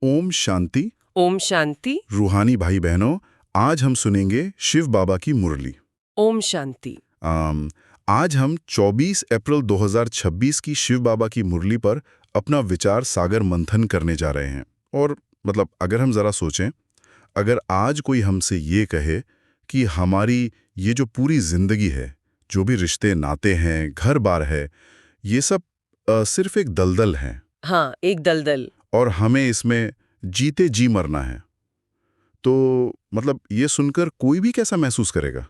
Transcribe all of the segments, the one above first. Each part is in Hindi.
ओम शांति। ओम शांति। रूहानी भाई बहनों, आज हम सुनेंगे शिव बाबा की मुरली। ओम शांति। आज हम 24 अप्रैल 2026 की शिव बाबा की मुरली पर अपना विचार सागर मंथन करने जा रहे हैं। और अगर हम जरा सोचें, अगर आज कोई हमसे ये कहे कि हमारी ये जो पूरी जिंदगी है, जो भी रिश्ते नाते हैं, घर बार है, ये सब सिर्फ एक दलदल है। हाँ, एक दलदल। और हमें इसमें जीते जी मरना है, तो ये सुनकर कोई भी कैसा महसूस करेगा?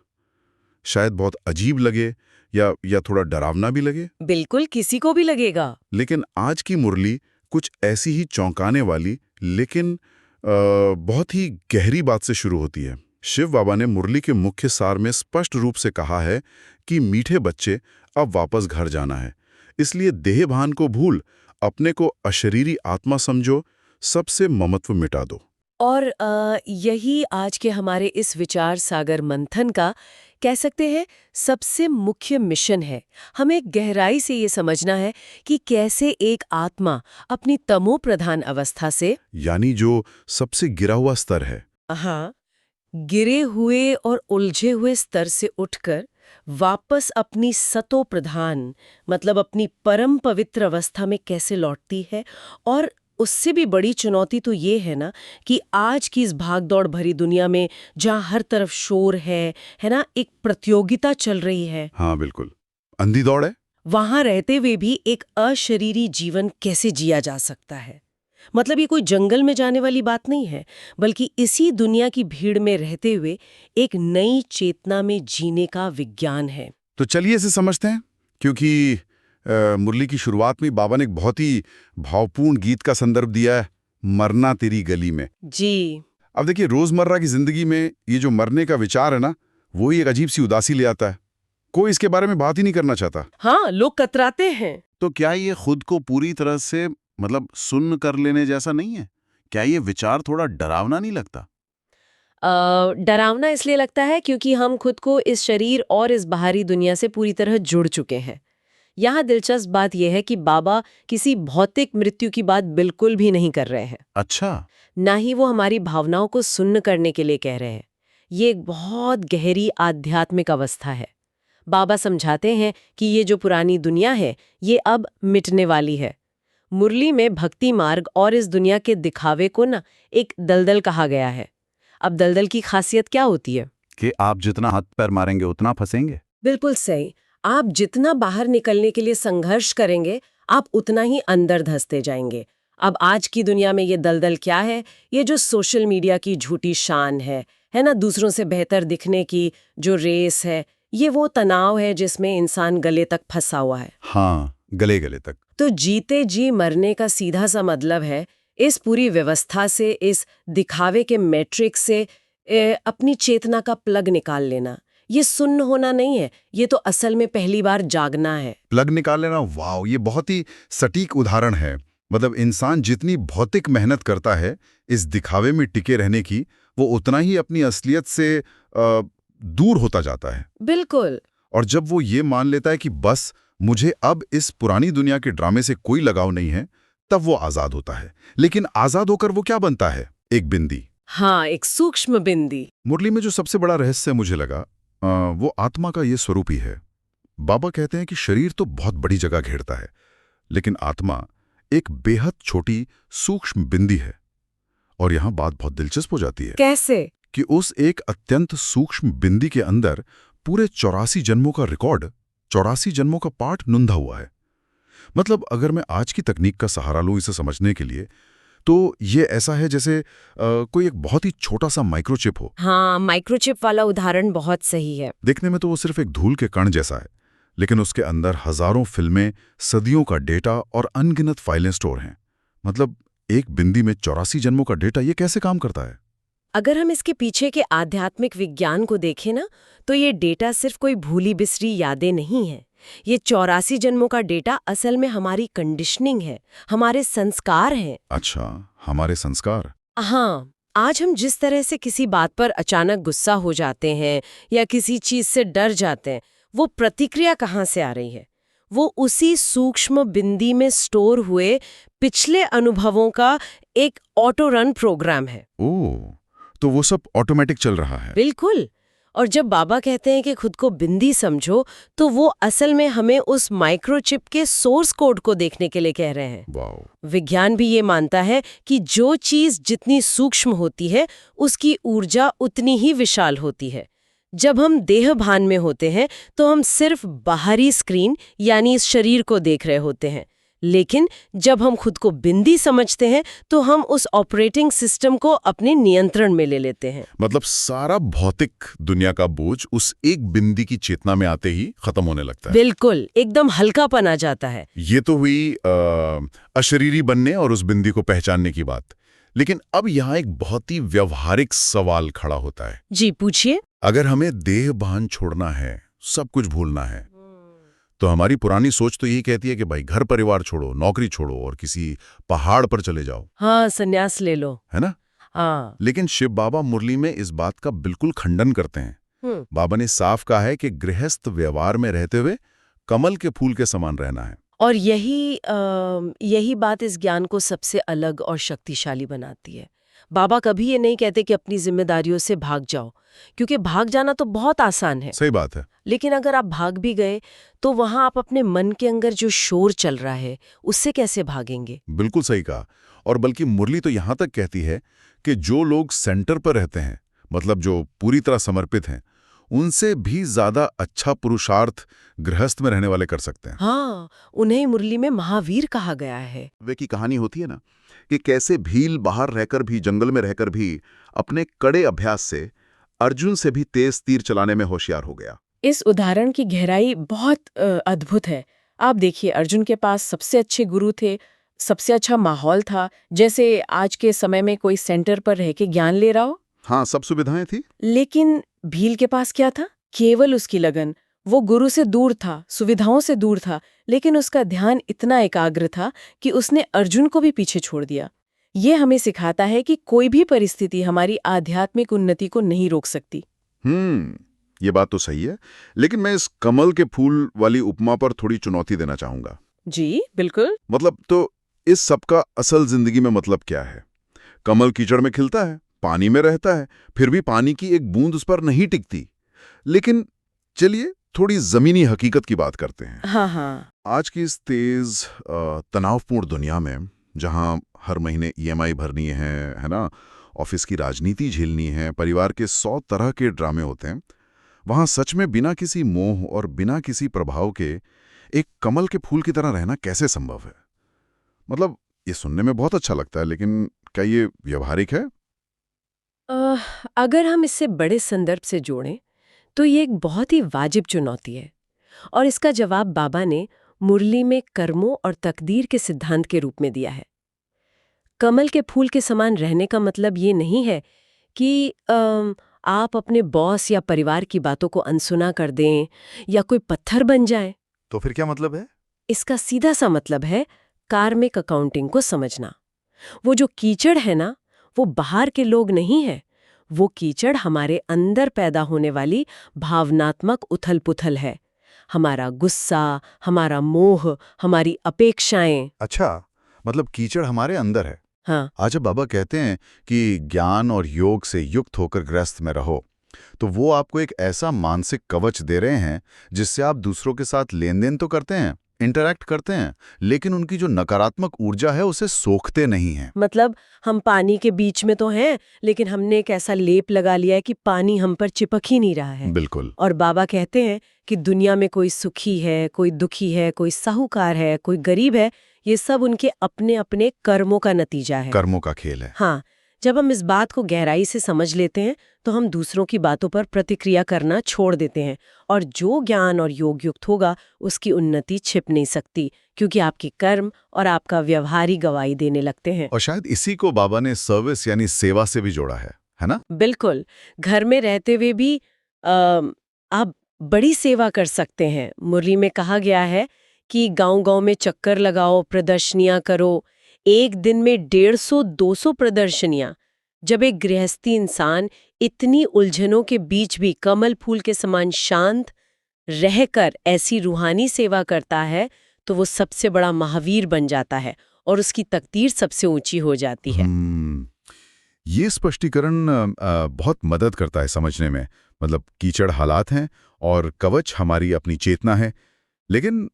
शायद बहुत अजीब लगे या थोड़ा डरावना भी लगे। बिल्कुल, किसी को भी लगेगा। लेकिन आज की मुरली कुछ ऐसी ही चौंकाने वाली लेकिन बहुत ही गहरी बात से शुरू होती है। शिव बाबा ने मुरली के मुख्य सार में स्पष्ट रूप से कहा है कि मीठे बच्चे, अब वापस घर जाना है, इसलिए देह भान को भूल अपने को अशरीरी आत्मा समझो, सबसे ममत्व मिटा दो। और यही आज के हमारे इस विचार सागर मंथन का, कह सकते हैं, सबसे मुख्य मिशन है। हमें गहराई से ये समझना है कि कैसे एक आत्मा अपनी तमो प्रधान अवस्था से, यानी जो सबसे गिरा हुआ स्तर है, हाँ, गिरे हुए और उलझे हुए स्तर से उठकर वापस अपनी सतो प्रधान, मतलब अपनी परम पवित्र अवस्था में कैसे लौटती है। और उससे भी बड़ी चुनौती तो ये है ना कि आज की इस भागदौड़ भरी दुनिया में, जहाँ हर तरफ शोर है ना, एक प्रतियोगिता चल रही है। हाँ बिल्कुल, अंधी दौड़ है। वहां रहते हुए भी एक अशरीरी जीवन कैसे जिया जा सकता है। मतलब ये कोई जंगल में जाने वाली बात नहीं है, बल्कि इसी दुनिया की भीड़ में रहते हुए एक नई चेतना में जीने का विज्ञान है। तो चलिए इसे समझते हैं, क्योंकि मुरली की शुरुआत में बाबा ने एक बहुत ही भावपूर्ण गीत का संदर्भ दिया है, मरना तेरी गली में। जी। अब देखिए, रोजमर्रा की जिंदगी में ये जो मरने का विचार है ना, वो ही एक अजीब सी उदासी ले आता है। कोई इसके बारे में बात ही नहीं करना चाहता। हाँ, लोग कतराते हैं। तो क्या ये खुद को पूरी तरह से सुन्न कर लेने जैसा नहीं है? क्या ये विचार थोड़ा डरावना नहीं लगता? डरावना इसलिए लगता है क्योंकि हम खुद को इस शरीर और इस बाहरी दुनिया से पूरी तरह जुड़ चुके हैं। यहाँ दिलचस्प बात यह है कि बाबा किसी भौतिक मृत्यु की बात बिल्कुल भी नहीं कर रहे हैं। अच्छा। ना ही वो हमारी भावनाओं को सुन्न करने के लिए कह रहे हैं। ये एक बहुत गहरी आध्यात्मिक अवस्था है। बाबा समझाते हैं कि ये जो पुरानी दुनिया है, ये अब मिटने वाली है। मुरली में भक्ति मार्ग और इस दुनिया के दिखावे को ना एक दलदल कहा गया है। अब दलदल की खासियत क्या होती है? कि आप जितना हाथ पैर मारेंगे उतना फंसेंगे। बिल्कुल सही। आप जितना बाहर निकलने के लिए संघर्ष करेंगे, आप उतना ही अंदर धंसते जाएंगे। अब आज की दुनिया में ये दलदल क्या है? ये जो सोशल मीडिया की झूठी शान है ना, दूसरों से बेहतर दिखने की जो रेस है, ये वो तनाव है जिसमें इंसान गले तक फंसा हुआ है। हाँ, गले गले तक। तो जीते जी मरने का सीधा सा मतलब है इस पूरी व्यवस्था से, इस दिखावे के मैट्रिक्स से अपनी चेतना का प्लग निकाल लेना। ये सुन्न होना नहीं है, ये तो असल में पहली बार जागना है। प्लग निकाल लेना, वाह, ये बहुत ही सटीक उदाहरण है। इंसान जितनी भौतिक मेहनत करता है इस दिखावे में टिके रहने की, वो उतना ही अपनी असलियत से दूर होता जाता है। बिल्कुल। और जब वो ये मान लेता है कि बस मुझे अब इस पुरानी दुनिया के ड्रामे से कोई लगाव नहीं है, तब वो आजाद होता है। लेकिन आजाद होकर वो क्या बनता है? एक बिंदी। हाँ, एक सूक्ष्म बिंदी। मुरली में जो सबसे बड़ा रहस्य मुझे लगा, वो आत्मा का ये स्वरूप ही है। बाबा कहते हैं कि शरीर तो बहुत बड़ी जगह घेरता है, लेकिन आत्मा एक बेहद छोटी सूक्ष्म बिंदी है। और यहां बात बहुत दिलचस्प हो जाती है। कैसे? कि उस एक अत्यंत सूक्ष्म बिंदी के अंदर पूरे 84 जन्मों का रिकॉर्ड, 84 जन्मों का पाठ नुंधा हुआ है। अगर मैं आज की तकनीक का सहारा लूं इसे समझने के लिए, तो ये ऐसा है जैसे कोई एक बहुत ही छोटा सा माइक्रोचिप हो। हाँ, माइक्रोचिप वाला उदाहरण बहुत सही है। देखने में तो वो सिर्फ एक धूल के कण जैसा है, लेकिन उसके अंदर हजारों फिल्में, सदियों का डेटा और अनगिनत फाइलें स्टोर हैं। एक बिंदी में 84 जन्मों का डेटा, ये कैसे काम करता है? अगर हम इसके पीछे के आध्यात्मिक विज्ञान को देखें ना, तो ये डेटा सिर्फ कोई भूली बिसरी यादें नहीं है। ये 84 जन्मों का डेटा असल में हमारी कंडीशनिंग है, हमारे संस्कार हैं। अच्छा, हमारे संस्कार। हाँ, आज हम जिस तरह से किसी बात पर अचानक गुस्सा हो जाते हैं या किसी चीज से डर जाते हैं, वो प्रतिक्रिया कहाँ से आ रही है? वो उसी सूक्ष्म बिंदी में स्टोर हुए पिछले अनुभवों का एक ऑटो रन प्रोग्राम है। ओह, तो वो सब ऑटोमेटिक चल रहा है। बिल्कुल। और जब बाबा कहते हैं कि खुद को बिंदी समझो, तो वो असल में हमें उस माइक्रोचिप के सोर्स कोड को देखने के लिए कह रहे हैं। वाओ। विज्ञान भी ये मानता है कि जो चीज जितनी सूक्ष्म होती है, उसकी ऊर्जा उतनी ही विशाल होती है। जब हम देह भान में होते हैं तो हम सिर्फ बाहरी स्क्रीन यानी इस शरीर को देख रहे होते हैं, लेकिन जब हम खुद को बिंदी समझते हैं तो हम उस ऑपरेटिंग सिस्टम को अपने नियंत्रण में ले लेते हैं। मतलब सारा भौतिक दुनिया का बोझ उस एक बिंदी की चेतना में आते ही खत्म होने लगता है। बिल्कुल, एकदम हल्कापन आ जाता है। ये तो हुई अशरीरी बनने और उस बिंदी को पहचानने की बात। लेकिन अब यहाँ एक बहुत ही व्यवहारिक सवाल खड़ा होता है। जी पूछिए। अगर हमें देह भान छोड़ना है, सब कुछ भूलना है, तो हमारी पुरानी सोच तो यही कहती है कि भाई घर परिवार छोड़ो, नौकरी छोड़ो और किसी पहाड़ पर चले जाओ। हाँ, संन्यास ले लो। है ना? हाँ। लेकिन शिव बाबा मुरली में इस बात का बिल्कुल खंडन करते हैं। बाबा ने साफ कहा है कि गृहस्थ व्यवहार में रहते हुए कमल के फूल के समान रहना है। और यही बात इस ज्ञान को सबसे अलग और शक्तिशाली बनाती है। बाबा कभी ये नहीं कहते कि अपनी जिम्मेदारियों से भाग जाओ, क्योंकि भाग जाना तो बहुत आसान है। सही बात है। लेकिन अगर आप भाग भी गए तो वहां आप अपने मन के अंदर जो शोर चल रहा है उससे कैसे भागेंगे? बिल्कुल सही कहा। और बल्कि मुरली तो यहां तक कहती है कि जो लोग सेंटर पर रहते हैं, मतलब जो पूरी तरह समर्पित हैं, उनसे भी ज्यादा अच्छा पुरुषार्थ गृहस्थ में रहने वाले कर सकते हैं। हाँ, उन्हें मुरली में महावीर कहा गया है। वे की कहानी होती है ना कि कैसे भील बाहर रहकर भी, जंगल में रहकर भी अपने कड़े अभ्यास से अर्जुन से भी तेज तीर चलाने में होशियार हो गया। इस उदाहरण की गहराई बहुत अद्भुत है। आप देखिए, अर्जुन के पास सबसे अच्छे गुरु थे, सबसे अच्छा माहौल था, जैसे आज के समय में कोई सेंटर पर रह के ज्ञान ले रहा हो। हाँ, सब सुविधाएं थी। लेकिन भील के पास क्या था? केवल उसकी लगन। वो गुरु से दूर था, सुविधाओं से दूर था, लेकिन उसका ध्यान इतना एकाग्र था कि उसने अर्जुन को भी पीछे छोड़ दिया। ये हमें सिखाता है कि कोई भी परिस्थिति हमारी आध्यात्मिक उन्नति को नहीं रोक सकती। ये बात तो सही है, लेकिन मैं इस कमल के फूल वाली उपमा पर थोड़ी चुनौती देना चाहूंगा। जी बिल्कुल। मतलब तो इस सब का असल जिंदगी में मतलब क्या है? कमल कीचड़ में खिलता है, पानी में रहता है, फिर भी पानी की एक बूंद उस पर नहीं टिकती। लेकिन चलिए थोड़ी जमीनी हकीकत की बात करते हैं। हाँ। आज की इस तेज तनावपूर्ण दुनिया में, जहां हर महीने ईएमआई भरनी है ना, ऑफिस की राजनीति झेलनी है, परिवार के 100 तरह के ड्रामे होते हैं, वहां सच में बिना किसी मोह और बिना किसी प्रभाव के एक कमल के फूल की तरह रहना कैसे संभव है? मतलब ये सुनने में बहुत अच्छा लगता है, लेकिन क्या ये व्यवहारिक है? अगर हम इससे बड़े संदर्भ से जोड़ें तो ये एक बहुत ही वाजिब चुनौती है, और इसका जवाब बाबा ने मुरली में कर्मों और तकदीर के सिद्धांत के रूप में दिया है। कमल के फूल के समान रहने का मतलब ये नहीं है कि आप अपने बॉस या परिवार की बातों को अनसुना कर दें या कोई पत्थर बन जाएं। तो फिर क्या मतलब है? इसका सीधा सा मतलब है कार्मिक अकाउंटिंग को समझना। वो जो कीचड़ है ना, वो बाहर के लोग नहीं है। वो कीचड़ हमारे अंदर पैदा होने वाली भावनात्मक उथल-पुथल है। हमारा गुस्सा, हमारा मोह, हमारी अपेक्षाएं। अच्छा, मतलब कीचड़ हमारे अंदर है। हाँ, आज जब बाबा कहते हैं कि ज्ञान और योग से युक्त होकर गृहस्थ में रहो, तो वो आपको एक ऐसा मानसिक कवच दे रहे हैं जिससे आप दूसरों के साथ लेन देन तो करते हैं, इंटरैक्ट करते हैं, लेकिन उनकी जो नकारात्मक ऊर्जा है उसे सोखते नहीं हैं। मतलब हम पानी के बीच में तो हैं, लेकिन हमने एक ऐसा लेप लगा लिया है कि पानी हम पर चिपक ही नहीं रहा है। बिल्कुल। और बाबा कहते हैं कि दुनिया में कोई सुखी है, कोई दुखी है, कोई साहूकार है, कोई गरीब है, ये सब उनके अपने अपने कर्मों का नतीजा है। कर्मों का खेल है। हाँ, जब हम इस बात को गहराई से समझ लेते हैं तो हम दूसरों की बातों पर प्रतिक्रिया करना छोड़ देते हैं, और जो ज्ञान और योग युक्त होगा उसकी उन्नति छिप नहीं सकती, क्योंकि आपके कर्म और आपका व्यवहार ही गवाही देने लगते हैं। और शायद इसी को बाबा ने सर्विस यानी सेवा से भी जोड़ा है ना? बिल्कुल। घर में रहते हुए भी आप बड़ी सेवा कर सकते हैं। मुरली में कहा गया है कि गांव-गांव में चक्कर लगाओ, प्रदर्शनियां करो। एक दिन में 150-200 प्रदर्शनियां। जब एक गृहस्थी इंसान इतनी उलझनों के बीच भी कमल फूल के समान शांत रहकर ऐसी रूहानी सेवा करता है तो वो सबसे बड़ा महावीर बन जाता है, और उसकी तकदीर सबसे ऊंची हो जाती है। ये स्पष्टीकरण बहुत मदद करता है समझने में। मतलब कीचड़ हालात हैं और कवच हमारी अपनी चेतना है। लेकिन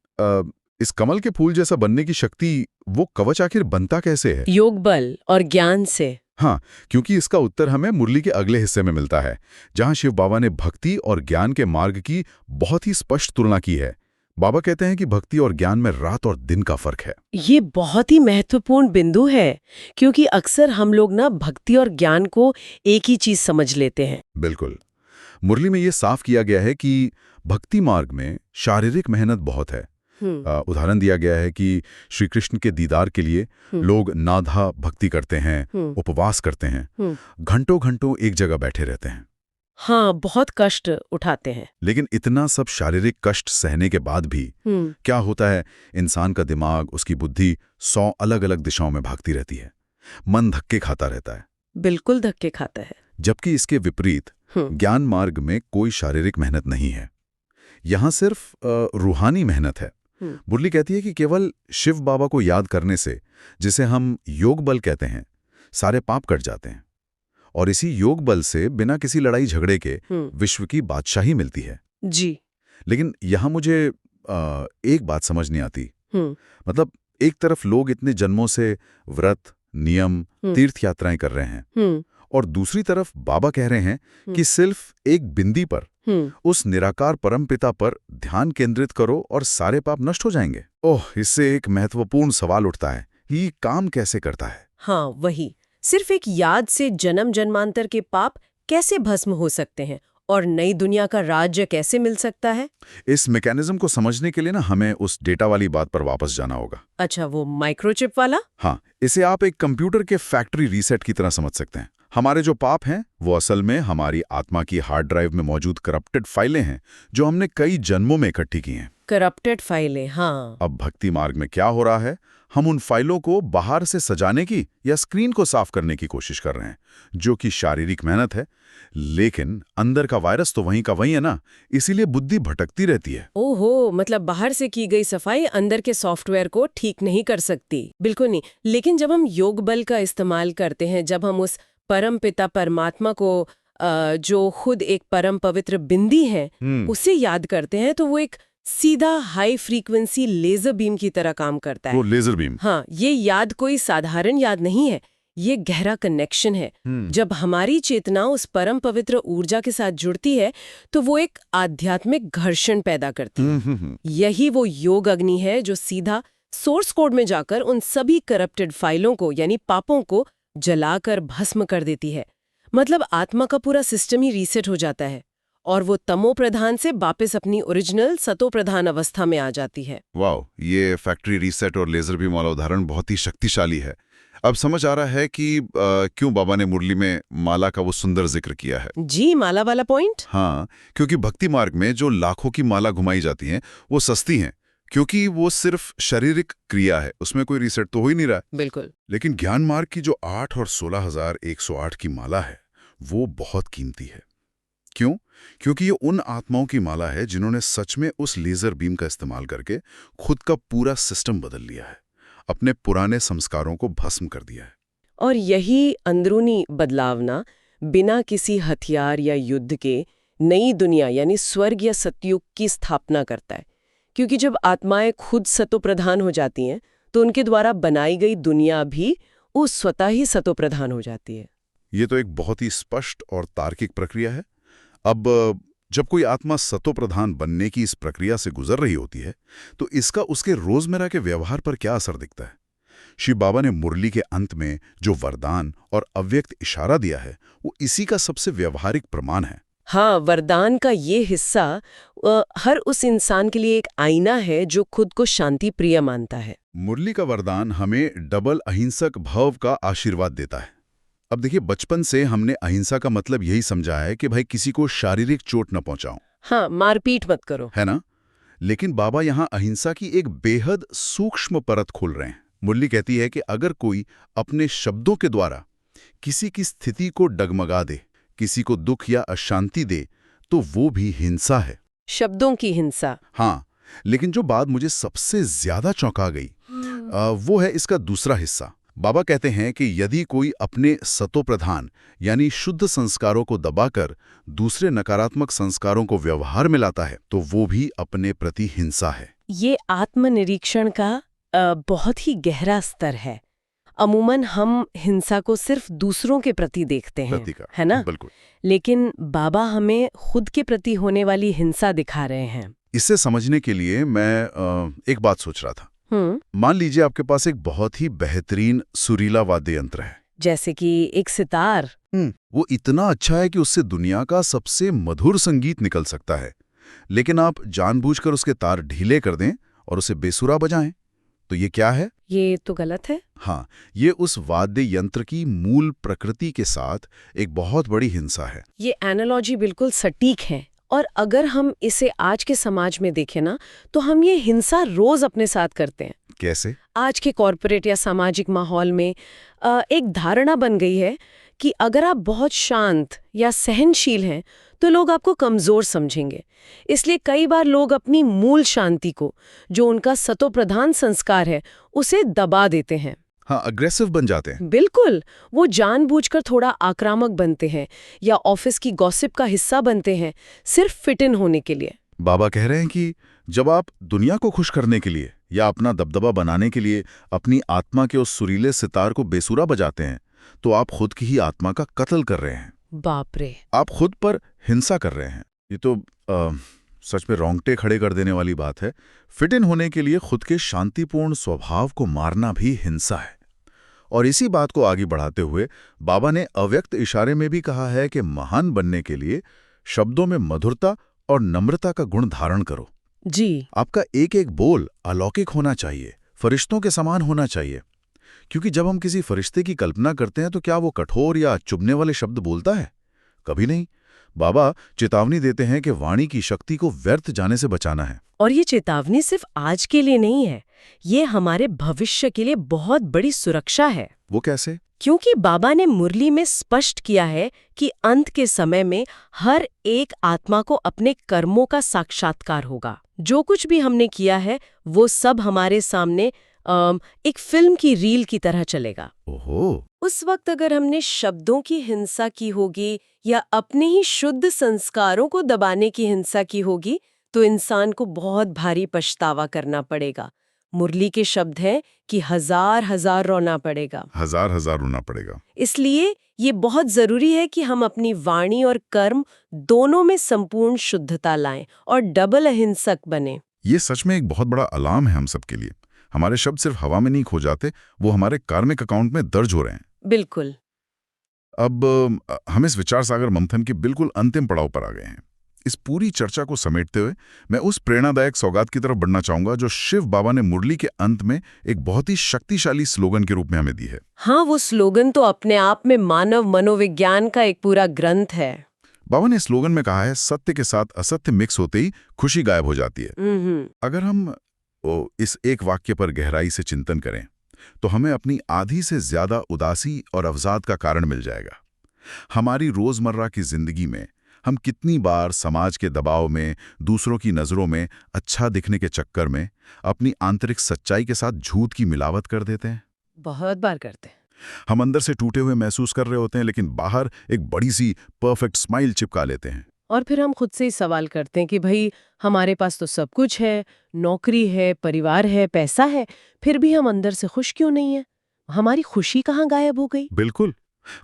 इस कमल के फूल जैसा बनने की शक्ति, वो कवच आखिर बनता कैसे है? योग बल और ज्ञान से। हाँ, क्योंकि इसका उत्तर हमें मुरली के अगले हिस्से में मिलता है, जहां शिव बाबा ने भक्ति और ज्ञान के मार्ग की बहुत ही स्पष्ट तुलना की है। बाबा कहते हैं कि भक्ति और ज्ञान में रात और दिन का फर्क है। ये बहुत ही महत्वपूर्ण बिंदु है, क्योंकि अक्सर हम लोग ना भक्ति और ज्ञान को एक ही चीज समझ लेते हैं। बिल्कुल। मुरली में ये साफ किया गया है कि भक्ति मार्ग में शारीरिक मेहनत बहुत है। उदाहरण दिया गया है कि श्री कृष्ण के दीदार के लिए लोग नाधा भक्ति करते हैं, उपवास करते हैं, घंटों घंटों एक जगह बैठे रहते हैं। हाँ, बहुत कष्ट उठाते हैं। लेकिन इतना सब शारीरिक कष्ट सहने के बाद भी क्या होता है, इंसान का दिमाग, उसकी बुद्धि 100 अलग-अलग दिशाओं में भागती रहती है। मन धक्के खाता रहता है। बिल्कुल धक्के खाता है। जबकि इसके विपरीत ज्ञान मार्ग में कोई शारीरिक मेहनत नहीं है। यहाँ सिर्फ रूहानी मेहनत है। मुरली कहती है कि केवल शिव बाबा को याद करने से, जिसे हम योग बल कहते हैं, सारे पाप कट जाते हैं। और इसी योग बल से बिना किसी लड़ाई झगड़े के विश्व की बादशाही मिलती है। जी। लेकिन यहाँ मुझे एक बात समझ नहीं आती। मतलब एक तरफ लोग इतने जन्मों से व्रत, नियम, तीर्थ यात्राएं कर रहे हैं, और दूसरी तरफ बाबा कह रहे हैं कि सिर्फ एक बिंदी पर, उस निराकार परमपिता पर ध्यान केंद्रित करो और सारे पाप नष्ट हो जाएंगे। ओह, इससे एक महत्वपूर्ण सवाल उठता है, ये काम कैसे करता है? हाँ, वही। सिर्फ एक याद से जन्म जन्मांतर के पाप कैसे भस्म हो सकते हैं और नई दुनिया का राज्य कैसे मिल सकता है? इस मैकेनिज्म को समझने के लिए ना हमें उस डेटा वाली बात पर वापस जाना होगा। अच्छा, वो माइक्रोचिप वाला? हाँ, इसे आप एक कंप्यूटर के फैक्ट्री रीसेट की तरह समझ सकते हैं। हमारे जो पाप हैं वो असल में हमारी आत्मा की हार्ड ड्राइव में मौजूद करप्टेड फाइलें हैं, जो हमने कई जन्मों में इकट्ठी की हैं। करप्टेड फाइलें, हाँ। अब भक्ति मार्ग में क्या हो रहा है, हम उन फाइलों को बाहर से सजाने की या स्क्रीन को साफ करने की कोशिश कर रहे हैं, जो कि शारीरिक मेहनत है। लेकिन अंदर का वायरस तो वहीं का वहीं है ना, इसीलिए बुद्धि भटकती रहती है। ओहो, मतलब बाहर से की गई सफाई अंदर के सॉफ्टवेयर को ठीक नहीं कर सकती। बिल्कुल नहीं। लेकिन जब हम योग बल का इस्तेमाल करते हैं, जब हम उस परम पिता परमात्मा को जो खुद एक परम पवित्र बिंदी है, उसे याद करते हैं, तो वो एक सीधा हाई फ्रीक्वेंसी लेजर बीम की तरह काम करता है। वो लेजर बीम? हाँ, ये याद कोई साधारण याद नहीं है, ये गहरा कनेक्शन है। जब हमारी चेतना उस परम पवित्र ऊर्जा के साथ जुड़ती है, तो वो एक आध्यात्मिक घर्षण पैदा करती है। यही वो योग अग्नि है जो सीधा सोर्स कोड में जाकर उन सभी करप्टेड फाइलों को, यानी पापों को जलाकर भस्म कर देती है। मतलब आत्मा का पूरा सिस्टम ही रीसेट हो जाता है और वो तमो प्रधान से वापस अपनी ओरिजिनल सतो प्रधान अवस्था में आ जाती है। वाह, ये फैक्ट्री रीसेट और लेजर बीम वाला उदाहरण बहुत ही शक्तिशाली है। अब समझ आ रहा है कि क्यों बाबा ने मुरली में माला का वो सुंदर जिक्र किया है। जी, माला वाला पॉइंट? हाँ, क्योंकि भक्ति मार्ग में जो लाखों की माला घुमाई जाती हैं, वो सस्ती हैं, क्योंकि वो सिर्फ शारीरिक क्रिया है, उसमें कोई रीसेट तो हो ही नहीं रहा है। बिल्कुल। लेकिन ज्ञान मार्ग की जो 8 और 16,108 की माला है, वो बहुत कीमती है। क्यों? क्योंकि ये उन आत्माओं की माला है जिन्होंने सच में उस लेजर बीम का इस्तेमाल करके खुद का पूरा सिस्टम बदल लिया है, अपने पुराने संस्कारों को भस्म कर दिया है। और यही अंदरूनी बदलावना बिना किसी हथियार या युद्ध के नई दुनिया यानी स्वर्ग या सतयुग की स्थापना करता है। क्योंकि जब आत्माएं खुद सतो प्रधान हो जाती हैं, तो उनके द्वारा बनाई गई दुनिया भी उस स्वतः ही सतो प्रधान हो जाती है। ये तो एक बहुत ही स्पष्ट और तार्किक प्रक्रिया है। अब जब कोई आत्मा सतो प्रधान बनने की इस प्रक्रिया से गुजर रही होती है, तो इसका उसके रोजमर्रा के व्यवहार पर क्या असर दिखता है? शिव बाबा ने मुरली के अंत में जो वरदान और अव्यक्त इशारा दिया है, वो इसी का सबसे व्यवहारिक प्रमाण है। हाँ, वरदान का ये हिस्सा हर उस इंसान के लिए एक आईना है जो खुद को शांति प्रिय मानता है। मुरली का वरदान हमें डबल अहिंसक भाव का आशीर्वाद देता है। अब देखिए, बचपन से हमने अहिंसा का मतलब यही समझा है कि भाई किसी को शारीरिक चोट न पहुंचाओ। हाँ, मारपीट मत करो, है ना? लेकिन बाबा यहाँ अहिंसा की एक बेहद सूक्ष्म परत खोल रहे हैं। मुरली कहती है कि अगर कोई अपने शब्दों के द्वारा किसी की स्थिति को डगमगा दे, किसी को दुख या अशांति दे, तो वो भी हिंसा है। शब्दों की हिंसा। हाँ, लेकिन जो बात मुझे सबसे ज्यादा चौंका गई, वो है इसका दूसरा हिस्सा। बाबा कहते हैं कि यदि कोई अपने सतोप्रधान यानी शुद्ध संस्कारों को दबाकर दूसरे नकारात्मक संस्कारों को व्यवहार में लाता है तो वो भी अपने प्रति हिंसा है। ये आत्मनिरीक्षण का बहुत ही गहरा स्तर है। अमूमन हम हिंसा को सिर्फ दूसरों के प्रति देखते हैं, है ना? बिल्कुल। लेकिन बाबा हमें खुद के प्रति होने वाली हिंसा दिखा रहे हैं। इसे समझने के लिए मैं एक बात सोच रहा था। मान लीजिए आपके पास एक बहुत ही बेहतरीन सुरीला वाद्य यंत्र है, जैसे कि एक सितार। वो इतना अच्छा है कि उससे दुनिया का सबसे मधुर संगीत निकल सकता है, लेकिन आप जानबूझकर उसके तार ढीले कर दें और उसे बेसुरा बजाएं, तो ये क्या है? ये तो गलत है। हाँ, ये उस वाद्य यंत्र की मूल प्रकृति के साथ एक बहुत बड़ी हिंसा है। ये एनालॉजी बिल्कुल सटीक है। और अगर हम इसे आज के समाज में देखें ना, तो हम ये हिंसा रोज अपने साथ करते हैं। कैसे? आज के कॉरपोरेट या सामाजिक माहौल में एक धारणा बन गई है कि अगर आप बहुत शांत या सहनशील हैं तो लोग आपको कमजोर समझेंगे। इसलिए कई बार लोग अपनी मूल शांति को, जो उनका सतोप्रधान संस्कार है, उसे दबा देते हैं। हाँ, अग्रेसिव बन जाते हैं। बिल्कुल, वो जानबूझकर थोड़ा आक्रामक बनते हैं या ऑफिस की गॉसिप का हिस्सा बनते हैं, सिर्फ फिट इन होने के लिए। बाबा कह रहे हैं कि जब आप दुनिया को खुश करने के लिए या अपना दबदबा बनाने के लिए अपनी आत्मा के उस सुरीले सितार को बेसुरा बजाते हैं, तो आप खुद की ही आत्मा का कत्ल कर रहे हैं। बाप रे! आप खुद पर हिंसा कर रहे हैं। ये तो सच में रोंगटे खड़े कर देने वाली बात है। फिट इन होने के लिए खुद के शांतिपूर्ण स्वभाव को मारना भी हिंसा है। और इसी बात को आगे बढ़ाते हुए बाबा ने अव्यक्त इशारे में भी कहा है कि महान बनने के लिए शब्दों में मधुरता और नम्रता का गुण धारण करो। जी। आपका एक एक बोल अलौकिक होना चाहिए, फरिश्तों के समान होना चाहिए। क्योंकि जब हम किसी फरिश्ते की कल्पना करते हैं तो क्या वो कठोर या चुभने वाले शब्द बोलता है? कभी नहीं। बाबा चेतावनी देते हैं कि वाणी की शक्ति को व्यर्थ जाने से बचाना है। और ये चेतावनी सिर्फ आज के लिए नहीं है, ये हमारे भविष्य के लिए बहुत बड़ी सुरक्षा है। वो कैसे? क्योंकि बाबा ने मुरली में स्पष्ट किया है कि अंत के समय में हर एक आत्मा को अपने कर्मों का साक्षात्कार होगा। जो कुछ भी हमने किया है वो सब हमारे सामने एक फिल्म की रील की तरह चलेगा। ओहो! उस वक्त अगर हमने शब्दों की हिंसा की होगी या अपने ही शुद्ध संस्कारों को दबाने की हिंसा की होगी तो इंसान को बहुत भारी पछतावा करना पड़ेगा। मुरली के शब्द हैं कि हजार हजार रोना पड़ेगा। हजार हजार रोना पड़ेगा। इसलिए ये बहुत जरूरी है कि हम अपनी वाणी और कर्म दोनों में संपूर्ण शुद्धता लाएं और डबल अहिंसक बने। ये सच में एक बहुत बड़ा अलार्म है हम सबके लिए। हमारे शब्द सिर्फ हवा में नहीं खो जाते, वो हमारे कार्मिक अकाउंट में दर्ज हो रहे हैं। बिल्कुल। अब हम इस विचार सागर मंथन के बिल्कुल अंतिम पड़ाव पर आ गए हैं। इस पूरी चर्चा को समेटते हुए मैं उस प्रेरणादायक सौगात की तरफ बढ़ना चाहूंगा जो शिव बाबा ने मुरली के अंत में एक बहुत ही शक्तिशाली स्लोगन के रूप में हमें दी है। हाँ, वो स्लोगन तो अपने आप में मानव मनोविज्ञान का एक पूरा ग्रंथ है। बाबा ने स्लोगन में कहा है, सत्य के साथ असत्य मिक्स होते ही खुशी गायब हो जाती है। अगर हम इस एक वाक्य पर गहराई से चिंतन करें तो हमें अपनी आधी से ज्यादा उदासी और अवसाद का कारण मिल जाएगा। हमारी रोजमर्रा की जिंदगी में हम कितनी बार समाज के दबाव में, दूसरों की नजरों में अच्छा दिखने के चक्कर में अपनी आंतरिक सच्चाई के साथ झूठ की मिलावट कर देते हैं। बहुत बार करते हैं। हम अंदर से टूटे हुए महसूस कर रहे होते हैं, लेकिन बाहर एक बड़ी सी परफेक्ट स्माइल चिपका लेते हैं। और फिर हम खुद से ही सवाल करते हैं कि भाई हमारे पास तो सब कुछ है, नौकरी है, परिवार है, पैसा है, फिर भी हम अंदर से खुश क्यों नहीं है? हमारी खुशी कहाँ गायब हो गई? बिल्कुल,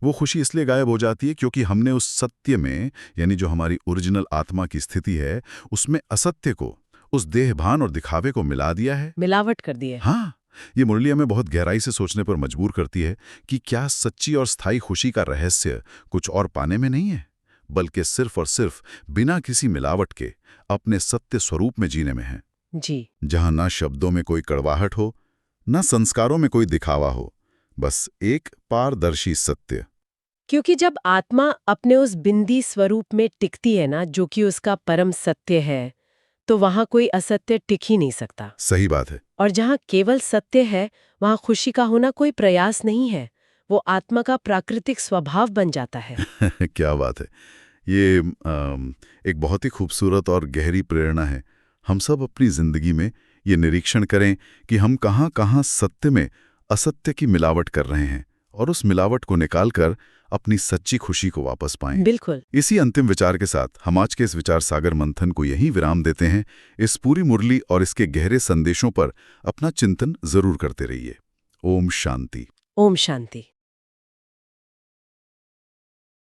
वो खुशी इसलिए गायब हो जाती है क्योंकि हमने उस सत्य में, यानी जो हमारी ओरिजिनल आत्मा की स्थिति है, उसमें असत्य को, उस देहभान और दिखावे को मिला दिया है, मिलावट कर दी है। हाँ, ये मुरली हमें बहुत गहराई से सोचने पर मजबूर करती है कि क्या सच्ची और स्थायी खुशी का रहस्य कुछ और पाने में नहीं है, बल्कि सिर्फ और सिर्फ बिना किसी मिलावट के अपने सत्य स्वरूप में जीने में है। जी। जहां ना शब्दों में कोई कड़वाहट हो, ना संस्कारों में कोई दिखावा हो, बस एक पारदर्शी सत्य। क्योंकि जब आत्मा अपने उस बिंदी स्वरूप में टिकती है ना, जो कि उसका परम सत्य है, तो वहां कोई असत्य टिक ही नहीं सकता। सही बात है। और जहां केवल सत्य है, वहां खुशी का होना कोई प्रयास नहीं है, वो आत्मा का प्राकृतिक स्वभाव बन जाता है। क्या बात है। ये एक बहुत ही खूबसूरत और गहरी प्रेरणा है। हम सब अपनी जिंदगी में ये निरीक्षण करें कि हम कहाँ-कहाँ सत्य में असत्य की मिलावट कर रहे हैं और उस मिलावट को निकालकर अपनी सच्ची खुशी को वापस पाएं। बिल्कुल। इसी अंतिम विचार के साथ हम आज के इस विचार सागर मंथन को यहीं विराम देते हैं। इस पूरी मुरली और इसके गहरे संदेशों पर अपना चिंतन जरूर करते रहिए। ओम शांति। ओम शांति।